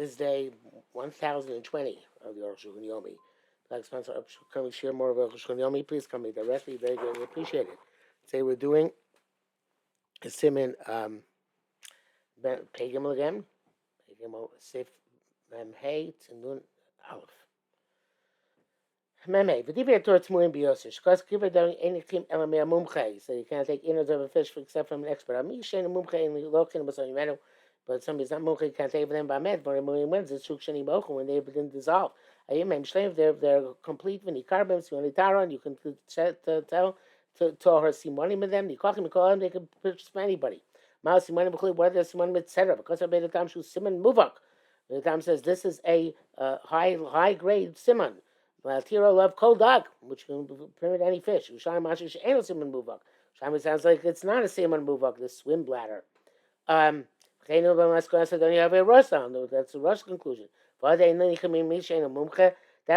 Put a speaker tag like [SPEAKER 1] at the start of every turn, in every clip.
[SPEAKER 1] This is day 1020 of the HaShulchan Yomi. Like sponsor, can we share more of HaShulchan Yomi? Please come me directly. Very greatly appreciate it. Today we're doing a siman Pegimel again. Pegimel Sif Mem Hey Tinun Aleph. Mem Hey. V'divrei Torah Tmurim B'Yosef. Shkas Kiva Daring Enikim Elamei Mumchei. So you can't take innards of a fish except from an expert. Ami Shein Mumchei in Lokin B'Son Yimenu. But somebody's not mumchei, can't take them by med. But when it's shuk sheni mochel, when they begin to dissolve, they're complete. When you carbon, so when taron, you can tell to her simonim with them. You call them, they can purchase from anybody. Mal simonim b'chuli, whether simonim etc. Because I made the time she was simon muvak. The time says this is a high grade simon. Tiro love cold dog, which can permit any fish. Ushayim mashish ain't simon muvak. Ushayim sounds like it's not a simon muvak. The swim bladder. That's a rush conclusion. That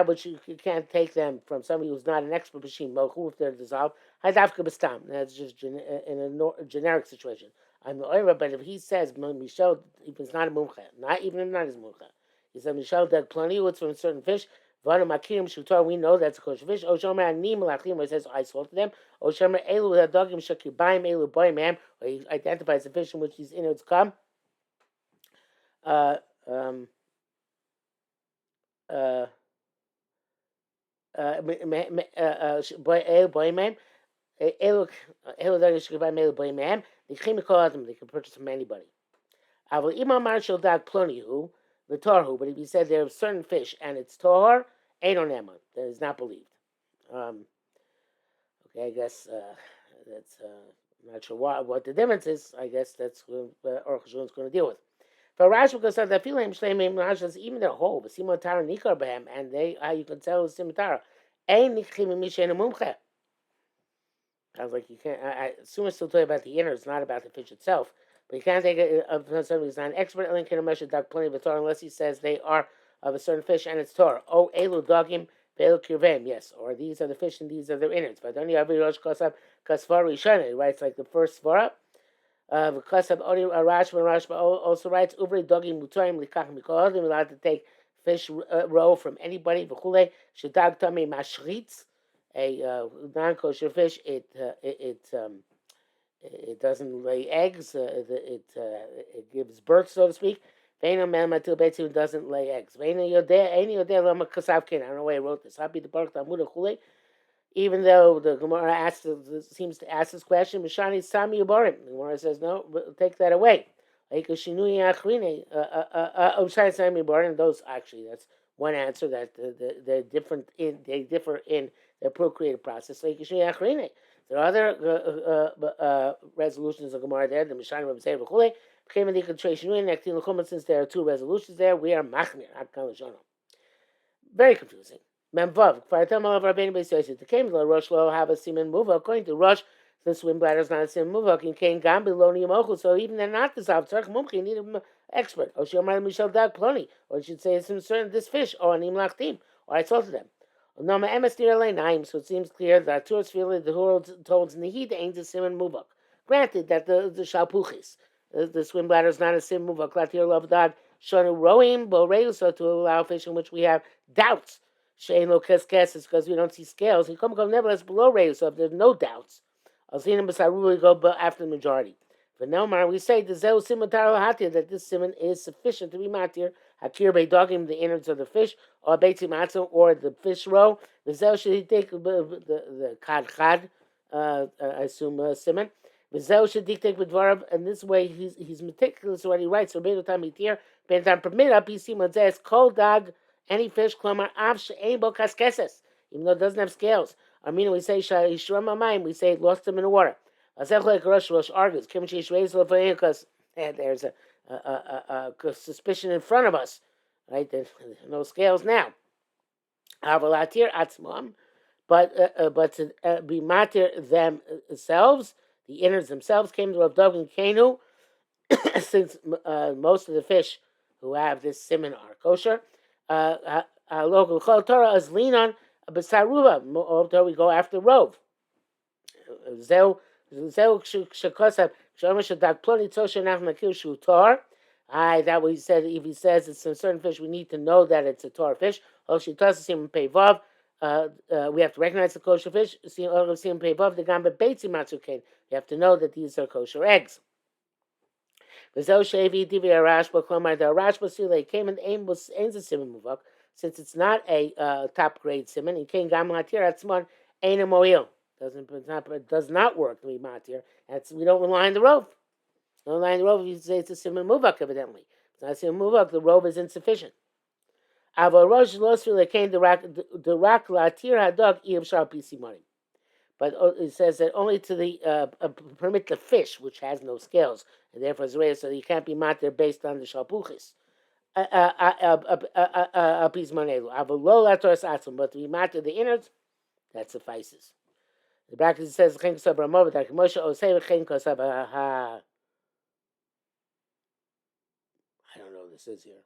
[SPEAKER 1] which you can't take them from somebody who's not an expert machine, if they're dissolved. That's just in a generic situation. I'm the oira, but if he says Michel, if it's not a mumche, not even if not his mumche, he said Michel that plenty it's from a certain fish. We know that's a kosher fish. It says I salted them. Or he identifies the fish in which these innards come. Boy, man, they can purchase from anybody. But if he said there are certain fish and it's tahor, that is not believed. Okay, I guess that's I'm not sure what the difference is. I guess that's what Arukh is going to deal with. For Rashi, because of the feeling, even their whole, the simotara nikar behem, and they how you can tell the simotara. Sounds like you can't. I assume it's still talking about the innards, not about the fish itself. But you can't take it of somebody who's not an expert. Ellen can measure duck plenty of Torah unless he says they are of a certain fish and it's Torah. Oh, elu dogim ve'elu kirvem. Yes, or these are the fish and these are their innards. But only every rosh kasab kasvar rishon. He writes like the first svara. Kasab only Rashba also writes uvri dogim mutarim likach mikol. They're allowed to take fish roe from anybody. V'chulei shedag tami mashritz. A non-kosher fish, it doesn't lay eggs. It gives birth, so to speak. Ve'eno melmatil beitzu doesn't lay eggs. Ve'eno yodeh lama kasav ken. I don't know why I wrote this. Happy the baruch Talmud chulei. Even though the Gemara seems to ask this question, Mishani Sami Yubarim. The Gemara says no, take that away. Those actually, that's one answer that they're different in. They differ in their procreative process. There are other resolutions of Gemara there. The Mishani Rabbi Zei v'chulei became a concentration. Since there are two resolutions there, we are machmir. Very confusing. Memvav. The came to Rosh Lo have a siman muva. According to Rosh, the swim bladder is not a siman muva. In Kain Gam below Niyamochu. So even they're not dissolved. Tzarech mumchi, you need an expert. Or Shomar Michel Dag Ploni. Or it should say it's concerned this fish. Or Anim Lachtim. Or I salted them. Noma Emes Nir Naim. So it seems clear that Turas Fili, the world told Nihid ain't a siman muva. Granted that the Shalpuchis, the swim bladder is not a siman muva. Klatir Love Dag Shonu Roim Boreu. So to allow fish in which we have doubts. Shein lo kes is because we don't see scales. He come nevertheless below rays, so if there's no doubts, I'll see him beside we go after the majority. But now, we say the zeu simon hatir that this simon is sufficient to be matir. Hakir beidogim the innards of the fish, or beitzi matzah, or the fish roe. The zeu should he take the kad I assume simon. The zeu should dictate with dvarav, and this way he's meticulous what he writes. So beinu tam hitir, beinu tam permit up. He simon zes kol dag. Any fish, klomar av she'ein bo kaskeses, even though it doesn't have scales. I mean, we say shayishram amayim, we say it lost them in the water. Asech like Rosh argues, kim sheish reis lefayim, because there's a suspicion in front of us, right? There's no scales now. Avalatir atzmam, but to be matir themselves, the innards themselves came to Rav Dov and Kenu, since most of the fish who have this siman are kosher. Local Torah is lean on Besaruva. We go after Rove. Zeu Shekosab Shomer Shadak Ploni Tosha Nach Makil Shu Tor. That what he said. If he says it's a certain fish, we need to know that it's a Torah fish. We have to recognize the kosher fish. You have to know that these are kosher eggs. Since it's not a top grade simon, does not work to be matir. We don't rely on the rove. No line the rove if you say it's a simon muvak, evidently. It's not a simon muvak, the rove is insufficient. But it says that only to the permit the fish, which has no scales, and therefore is raised, so you can't be matir based on the shalpuchis. But to be matir the innards, that suffices. The bracket says, I don't know what this is here.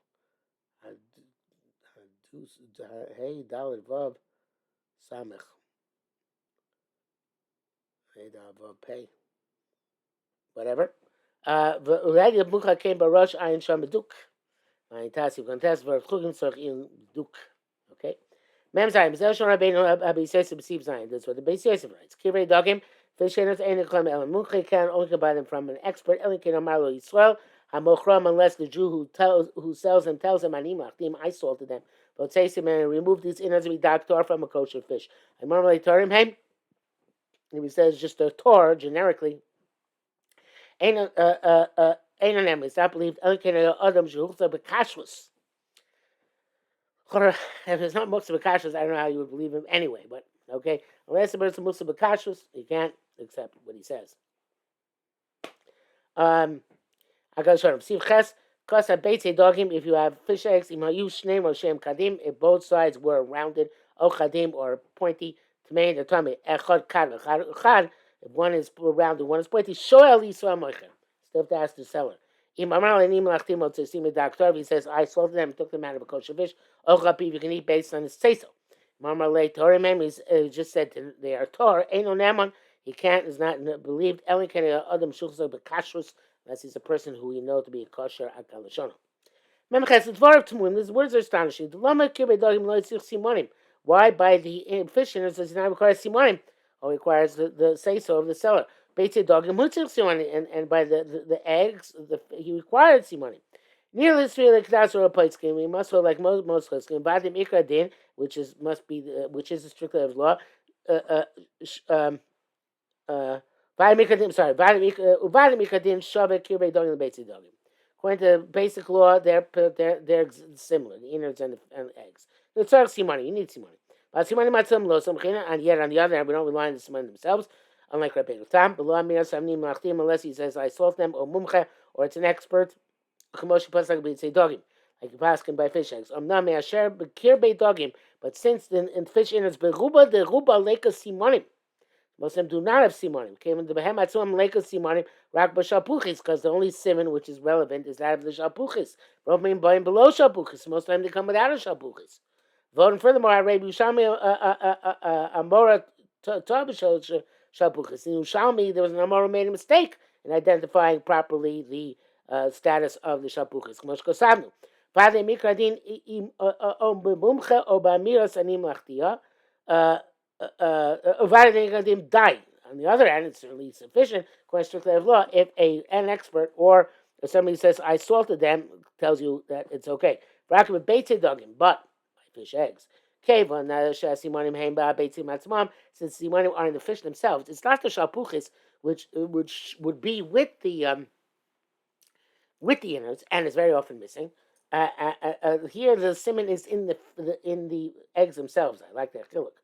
[SPEAKER 1] Hey, Dalit Vav Samech. Hey, Dalit Vav Pay. Whatever. Already a bucha came by Rosh Ayin Sham Duk. Ayin Tasi contest for Chugim Sorch in Duk. Okay. Mem Zayin. Zel Shon Rabbeinu Abi Yosef B'Siv Zayin. That's what the Beis Yosef writes. Kirei Dogim. Fish Sheners Ein Eklam El Munche can only buy them from an expert. Elin Ken Amar Lo Yisrael. Hamochram, unless the Jew who sells them tells him, Ani Machdim, I salted them. But say him and remove these innards of doctor from a kosher fish. I normally tell him, hey, and he says just a Torah generically. Ain't on them. It's not believed. Adam Shulchan Bekashrus. If it's not Muksa Bekashrus, I don't know how you would believe him anyway. But okay, unless the person Muksa Bekashrus, you can't accept what he says. I gotta show him. Siv Ches. If you have fish eggs, if both sides were rounded, or chadim, or pointy, if one is rounded, one is pointy, still have to ask the seller. If he says, I sold them, took them out of a kosher fish, you can eat based on his say-so. He just said they are Torah, he can't, is not believed, unless he's a person who we know to be a kosher akal lashon. These words are astonishing. Why by the fish does it not require simonim? Or requires the say-so of the seller. And by the eggs, he required simonim. Nearly we must hold like most cheskim, which is the strictly of law. According to basic law, they're similar, the innards and the eggs. It's all simony. You need simony. But simony matzam lo samchina, and yet on the other hand, we don't rely on the simony themselves. Unlike Rabbeinu Tam, unless he says I salt them, or mumcha, or it's an expert. Like you pass him by fish eggs. But since in fish innards, beruba de ruba leka simonim. Most of them do not have simonim. Came into behem atzum leka simonim rak b'shalpuchis, because the only simon which is relevant is that of the shalpuchis. Romain buying below shalpuchis. Most of them they come without a shalpuchis. Voting furthermore, I read Yushami Amora Tabishal shalpuchis. In Yushami, there was an Amora made a mistake in identifying properly the status of the shalpuchis. K'mosh kosavnu. V'adei mikradin im b'mumche o b'amiras anim lachtia. Die. On the other hand, it's certainly sufficient, according to strictly of law, if an expert or somebody says, I salted them, tells you that it's okay. But by fish eggs. Since simonim are in the fish themselves, it's not the shalpuchis, which would be with the innards, and is very often missing. Here, the simon is in the eggs themselves. I like that chiluk.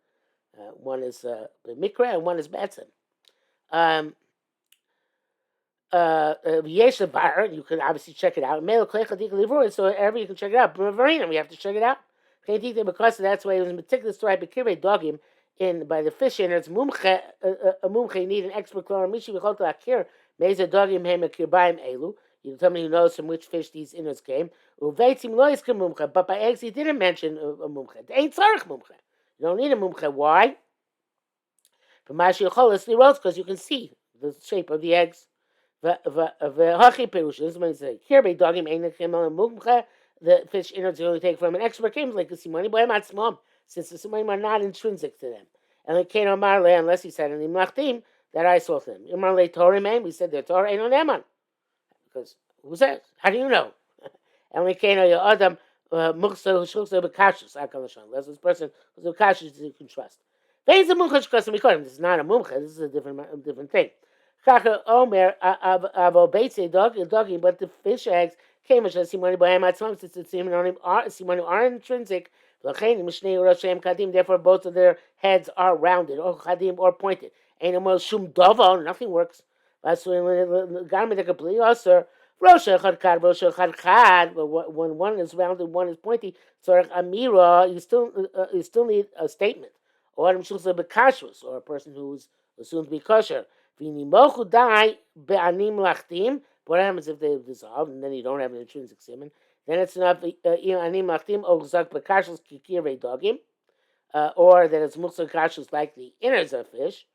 [SPEAKER 1] One is the mikra and one is betzim. Yesh bar, you can obviously check it out. So wherever you can check it out. We have to check it out. Because that's why it was meticulous to write bekirei dogim in by the fish innards. Mumche, a mumche, you need an expert clone. Mishi v'chol to akir meize dogim hem akirbaim elu. You tell me who knows from which fish these innards came. Uveitzim lo yiskem mumche, but by eggs he didn't mention a mumche. Ain't tzarich mumche. You don't need a mumche. Why? Because you can see the shape of the eggs. V'hachi perush. This is what he says. Here, by dogim ein chemel mumcha. The fish innards you only take from an expert came like a simoni boy matzmom, since the simonim are not intrinsic to them. And like Kain Omar le, unless he said in the Mlachtim that I saw them. Imar le Torah man, we said the Torah ain't on Eman. Because who says? How do you know? And like Kain Oya Adam Muksa HaShulchan B'Kashus Akalashan. Unless this person who's a Kashus you can trust. This is not a mumcha. This is a different thing. Kacha Omer Avo Beitze doggy, but the fish eggs came as Simoni Bohem Atzmam, since the Simoni are intrinsic. Therefore, both of their heads are rounded, or chadim, or pointed. Ain't no shum dovo, nothing works. When one is rounded, one is pointy. So amira, you still need a statement. Or a person who's assumed to be kosher. What happens if they dissolve and then you don't have an intrinsic semen? Then it's enough anim lachtim or zak bekashus kikirei dogim, or that it's muksa kashus like the innards of fish.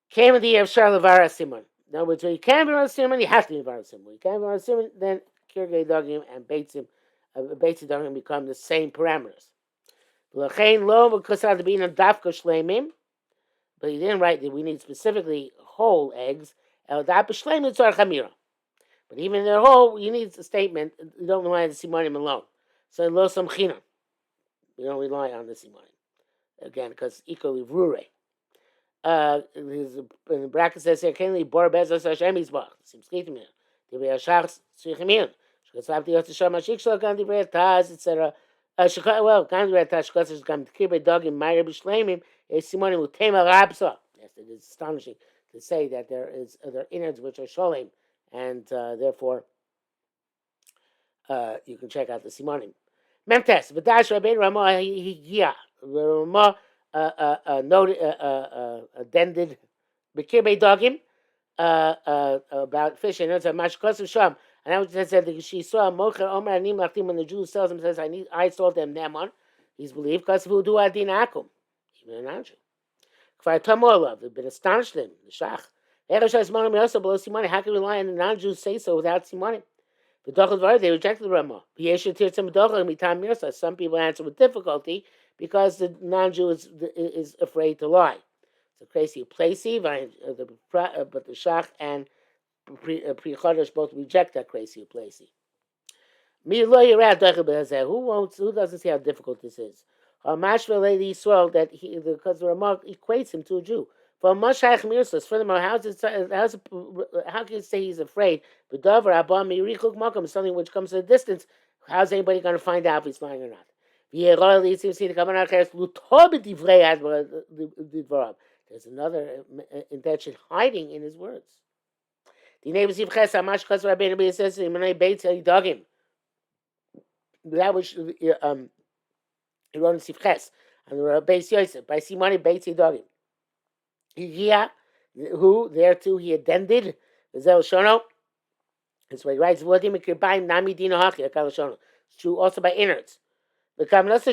[SPEAKER 1] Came the efshar levara simon. In other words, when you can't be on simon, you have to be on simon. When you can't be on simon, then kirei dogim and beitzim dogim become the same parameters. L'chein lo v'kosad b'ina dafka shleimim. But he didn't write that we need specifically whole eggs. But even if they're whole, you need a statement. You don't rely on the simonim alone. So lo samchina. You don't rely on the simonim. Again, because equally vrure. In the bracket says here, Kenli bor bezos Hashem yizbach. Seems clear to me. Divrei hashach tzrichim shkatzavti yotz sham hashik shlo gan divrei taz, etc. Well, gan divrei taz shkatzavti gam tkirbe dogim mayre b'shleimim. Simonim utema rabsa. Yes, it is astonishing to say that there are innards which are sholim, and therefore you can check out the simonim. Memtes v'dash Rabbeinu Ramah higia Ramah addended b'kirbei dogim about fish innards of mashkos sham. And I said that she saw mocher omer anim lachtim when the Jew sells him, says I sold them neman. He's believed because who do adin akum. Even an angel. Kfar Tamolov, they've been astonished in the Shach. How can we rely on the non-Jews say so without Simonim? The Dochel they rejected the Ramah. Some people answer with difficulty because the non-Jew is afraid to lie. So crazy placy, but the Shach and Pri Chodesh both reject that crazy placy. Who doesn't see how difficult this is? Mashva lady Yisrael that because the Ramah equates him to a Jew. For Mashach Mirsus, furthermore, how can you say he's afraid? B'davar abam mirichuk makom, something which comes at a distance. How's anybody going to find out if he's lying or not? There's another intention hiding in his words. The neighbors says that was he wrote in Sifches, and the Beis Yosef, by Simoni Beitzi Dogim. Who, there too, he addended, Zel Shono. That's why he writes, it's true also by innards. Means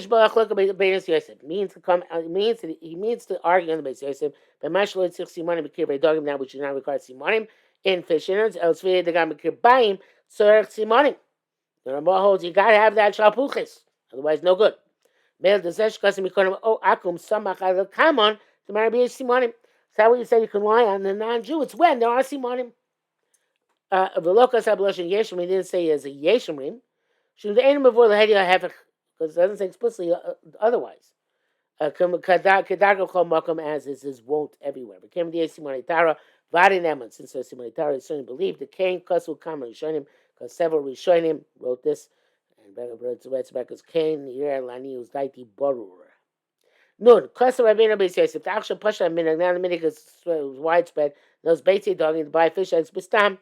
[SPEAKER 1] to argue on the Beis Yosef, but Mashal Tzich Simoni Bekir by Dogim, now which is not required Simonim, in fish innards, else V'yeh Dagam Bekir Bayim, Tzorech Simonim. The Ramah holds, you gotta have that Shalpuchis, otherwise no good. That's how you say you can lie on the non-Jew. It's when there are simonim. He didn't say as a yeshimrim. Because it doesn't say explicitly otherwise. As is won't everywhere. Became the simoni tara. Since the simoni tara is certainly believed, the Cain Kasul Kamar Rishonim, because several Rishonim wrote this. It's back as Cain, here, Lani, was Daiti Borur. Nun, Kosa Rabbeinu Beis Yosef, the Aksha Pasha Minig, now the Minig is widespread, those Beitzi dogging to buy fish eggs, Bistam,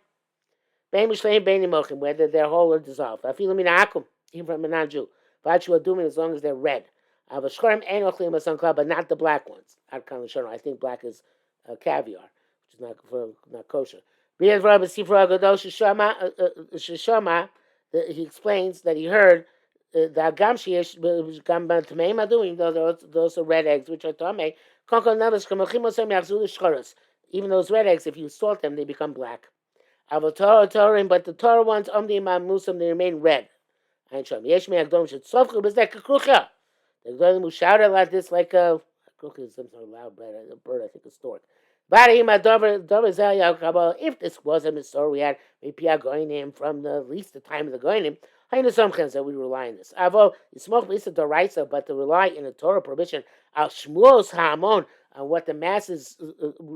[SPEAKER 1] Bein Mishleim, Bein Mochim, whether they're whole or dissolved. I feel them in Akum, even from a non-Jew. Vachu Adumim, as long as they're red. Avashkorim, Ein Ochlim, Asan but not the black ones. I think black is caviar, which is not kosher. B'yad Rabbi Sifra Agadol, Shishama, he explains that he heard that gam sheyesh gam b'tameim aduim, those are red eggs which are tamei. Even those red eggs, if you salt them, they become black. Torah, but the Torah ones, Muslim, they remain red. Ein Shom. Yesh me Agdom Shetzofchu, but like a krucha. The Agdom who shouted like this, like a krucha is some sort of loud bird, I think a stork. If this was a Misor, we had maybe Goinim from the at least the time of the Goinim. Hainu Somchens that we rely on this. Avo Yismoch Lisa Doraisa, but to rely in a Torah prohibition al Shmuos Ha'amon on what the masses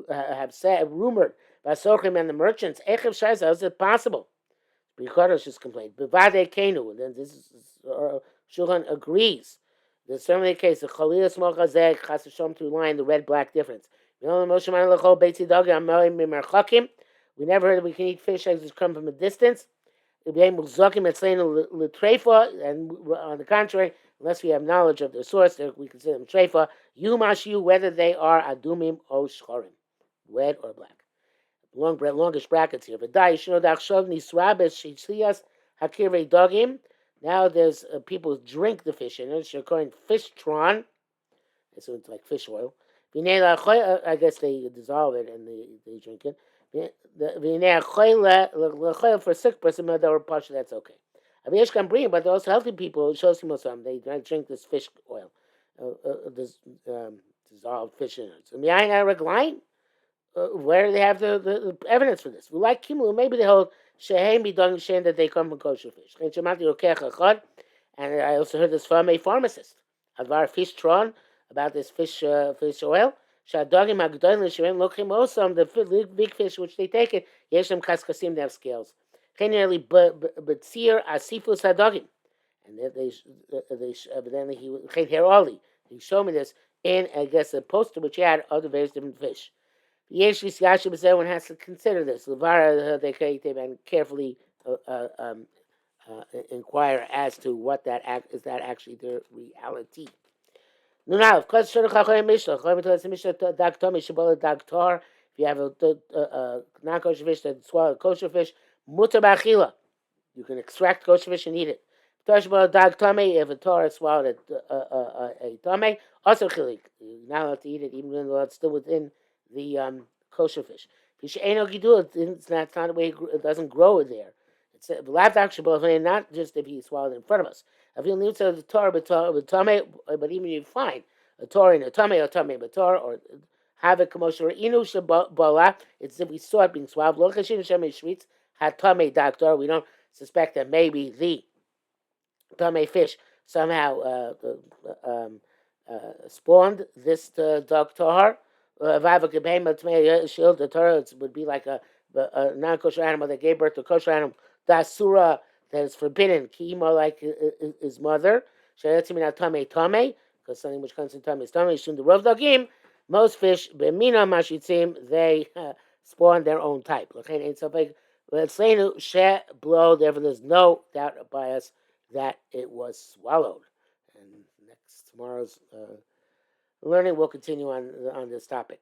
[SPEAKER 1] have said, rumored by Sochim and the merchants. Echev Shaisa, how is it possible? Because just complained. Bivade Kenu, and then this is Shulchan agrees. There's certainly the case. The Chalil Smokazeg Chas V'Shalom to line the red-black difference. We never heard that we can eat fish eggs which come from a distance. And on the contrary, unless we have knowledge of their source, we consider them treifa. Yumashu, whether they are adumim or shchorim, red or black. Longish brackets here. Now there's people drink the fish in it. They're calling fish tron. So it's like fish oil. I guess they dissolve it and they drink it. For a sick person, that's okay. But those healthy people, it shows them they drink this fish oil, this dissolved fish in it. So where do they have the evidence for this? We like Kimlu, maybe they hold Shehem Bidong Shen that they come from kosher fish. And I also heard this from a pharmacist. Advar fish tron, about this fish oil. Shadogim Agdoin Shem Lokim also the big fish which they take it, Yeshem Kaskasim, they have scales. Generally Batsir Asifus Hadogim. And then he showed me this in, I guess, a poster which had other various different fish. One has to consider this. And carefully inquire as to what is that actually the reality. Now, of course, if you have a non-kosher fish that swallowed kosher fish, mutar b'achila, you can extract kosher fish and eat it. If a Torah swallowed a tame, also chilik, you're not allowed to eat it even though it's still within the kosher fish. It's not the way it doesn't grow there. It's not just if he swallowed it in front of us. If you need to the Torah but even if you find a Torah in a tame or Torah or have a commotion or inu shabola, it's if we saw it being swallowed. Lo chashin shem shvitz had tame doctor. We don't suspect that maybe the tame fish somehow spawned this dog tahar. The Torah would be like a non-kosher animal that gave birth to a kosher animal. The asura that is forbidden, kimo like his mother. Because something which comes in tame is tame. The rov dagim, most fish b'mina mashitzim they spawn their own type. Therefore, there's no doubt by us that it was swallowed. And tomorrow's learning will continue on this topic.